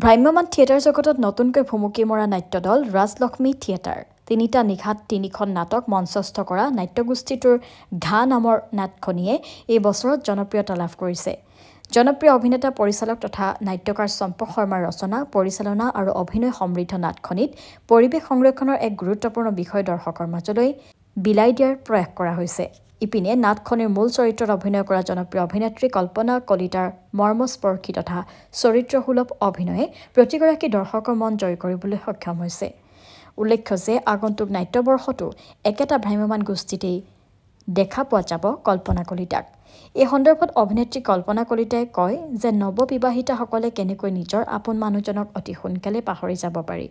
ভ্ৰাম্যমান থিয়েটাৰ জগতত নতুনকৈ ভুমুকি মৰা নাট্যদল ৰাজলক্ষ্মী থিয়েটাৰ ৩টা নিশাত ৩খন নাটক মঞ্চস্থ কৰা নাট্যগোষ্ঠীটোৰ ঘা নামৰ নাটখনিয়ে এই বছৰত জনপ্ৰিয়তা লাভ কৰিছে। জনপ্ৰিয় অভিনেতা পৰিচালক তথা নাট্যকাৰ চম্পক শৰ্মাৰ ৰচনা পৰিচালনা আৰু অভিনয় সমৃদ্ধ নাটখনিত পৰিৱেশ সংৰক্ষণৰ এক গুৰুত্বপূৰ্ণ বিষয় দৰ্শকৰ মাজলৈ বিলাই দিয়াৰ প্ৰয়াস কৰা হৈছে। ইপিনে নাটখনিৰ মূল চৰিত্ৰত অভিনয় কৰা জনপ্ৰিয় অভিনেত্ৰী কল্পনা কলিতাৰ মৰ্মস্পৰ্শী তথা চৰিত্ৰসুলভ অভিনয়ে প্ৰতিগৰাকী দৰ্শকৰ মন জয় কৰিবলৈ সক্ষম হৈছে। উল্লেখ্য যে আগন্তুক নাট্যবৰ্ষতো একেটা ভ্ৰাম্যমান গোষ্ঠীতেই দেখা পোৱা যাব কল্পনা কলিতাক। এই সন্দৰ্ভত অভিনেত্ৰী কল্পনা কলিতাই কয় যে নৱবিবাহিতাসকলে কেনেকৈ নিজৰ আপোন মানুহজনক অতি সোনকালে পাহৰি যাব পাৰি,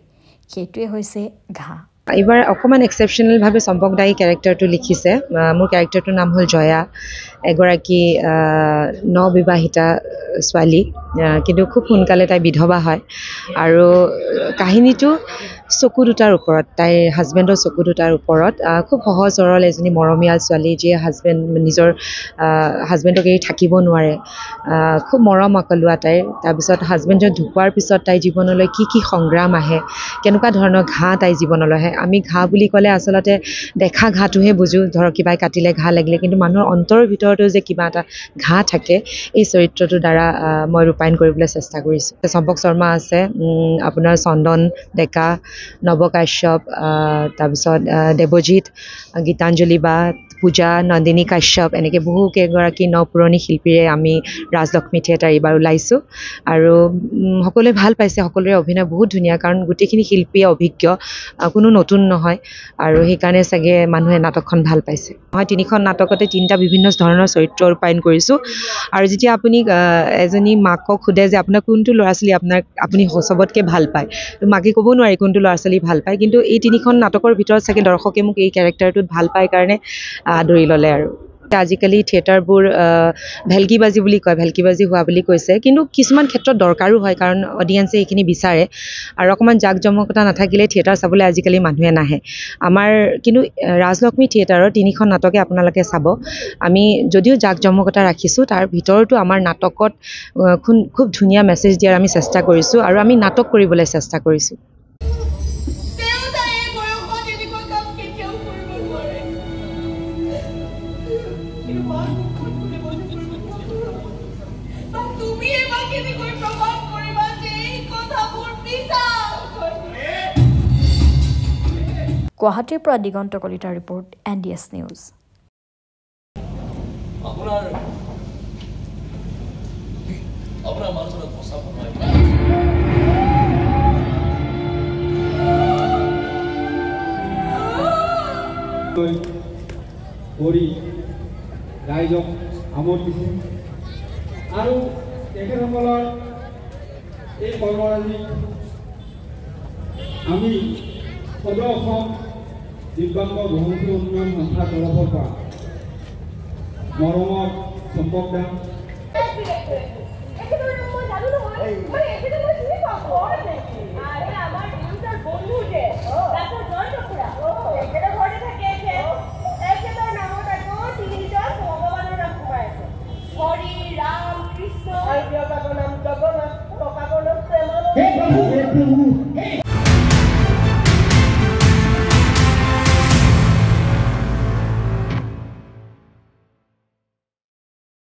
সেইটোৱে হৈছে ঘা। এইবাৰ অকণমান এক্সেপশ্যনেলভাৱে চম্পক দাই কেৰেক্টাৰটো লিখিছে। মোৰ কেৰেক্টাৰটোৰ নাম হ'ল জয়া, এগৰাকী নবিবাহিতা ছোৱালী, কিন্তু খুব সোনকালে তাই বিধৱা হয়। আৰু কাহিনীটো চকু দুটাৰ ওপৰত, তাইৰ হাজবেণ্ডৰ চকু দুটাৰ ওপৰত। খুব সহজ সৰল এজনী মৰমীয়াল ছোৱালী, যিয়ে নিজৰ হাজবেণ্ডক এৰি থাকিব নোৱাৰে। খুব মৰম আকলোৱা তাইৰ। তাৰপিছত হাজবেণ্ডজন ঢুকোৱাৰ পিছত তাইৰ জীৱনলৈ কি সংগ্ৰাম আহে, কেনেকুৱা ধৰণৰ ঘা তাইৰ জীৱনলৈ আহে। আমি ঘা বুলি ক'লে আচলতে দেখা ঘাটোহে বুজোঁ, ধৰক কিবাই কাটিলে ঘা লাগিলে, কিন্তু মানুহৰ অন্তৰৰ ভিতৰতো যে কিবা এটা ঘা থাকে, এই চৰিত্ৰটোৰ দ্বাৰা মই ৰূপায়ণ কৰিবলৈ চেষ্টা কৰিছোঁ। চম্পক শৰ্মা আছে, আপোনাৰ চন্দন ডেকা, নৱ কাশ্যপ, তাৰপিছত দেৱজিৎ, গীতাঞ্জলি বা, পূজা, নন্দিনী কাশ্যপ, এনেকৈ বহুকেইগৰাকী পুৰণি শিল্পীৰে আমি ৰাজলক্ষ্মী থিয়েটাৰ এইবাৰ ওলাইছোঁ। আৰু সকলোৱে ভাল পাইছে, সকলোৰে অভিনয় বহুত ধুনীয়া, কাৰণ গোটেইখিনি শিল্পীয়ে অভিজ্ঞ, কোনো নতুন নহয়, আৰু সেইকাৰণে চাগে মানুহে নাটকখন ভাল পাইছে। মই 3খন নাটকতে 3টা বিভিন্ন ধৰণৰ চৰিত্ৰ ৰূপায়ণ কৰিছোঁ। আৰু যেতিয়া আপুনি এজনী মাকক সোধে যে আপোনাৰ কোনটো ল'ৰা ছোৱালী আপুনি চবতকৈ ভাল পায়, তো মাকে ক'ব নোৱাৰে কোনটো ল'ৰা ছোৱালী ভাল পায়, কিন্তু এই 3খন নাটকৰ ভিতৰত চাগে দৰ্শকে মোক এই কেৰেক্টাৰটোত ভাল পায় কাৰণে আদৰি ল'লে। আৰু আজিকালি থিয়েটাৰবোৰ ভেলকিবাজি বুলি কয়, ভেলকিবাজি হোৱা বুলি কৈছে, কিন্তু কিছুমান ক্ষেত্ৰত দৰকাৰো হয়, কাৰণ অডিয়েঞ্চে এইখিনি বিচাৰে। আৰু অকণমান জাক জমকতা নাথাকিলে থিয়েটাৰ চাবলৈ আজিকালি মানুহে নাহে। আমাৰ কিন্তু ৰাজলক্ষ্মী থিয়েটাৰৰ 3খন নাটকে আপোনালোকে চাব। আমি যদিও জাক জমকতা ৰাখিছোঁ, তাৰ ভিতৰতো আমাৰ নাটকত খুব ধুনীয়া মেছেজ দিয়াৰ আমি চেষ্টা কৰিছোঁ, আৰু আমি নাটক কৰিবলৈ চেষ্টা কৰিছোঁ। গুৱাহাটীৰ পৰা দিগন্ত কলিতাৰ ৰিপৰ্ট, NDS নিউজ। ৰাইজক আমোদ দিছে, আৰু তেখেতসকলৰ এই কৰ্মৰাজি আমি সদৌ অসম দিব্যাংগ বহুমুখী উন্নয়ন সংস্থাৰ তৰফৰ পৰা মৰমৰ চম্পক দা, Hey,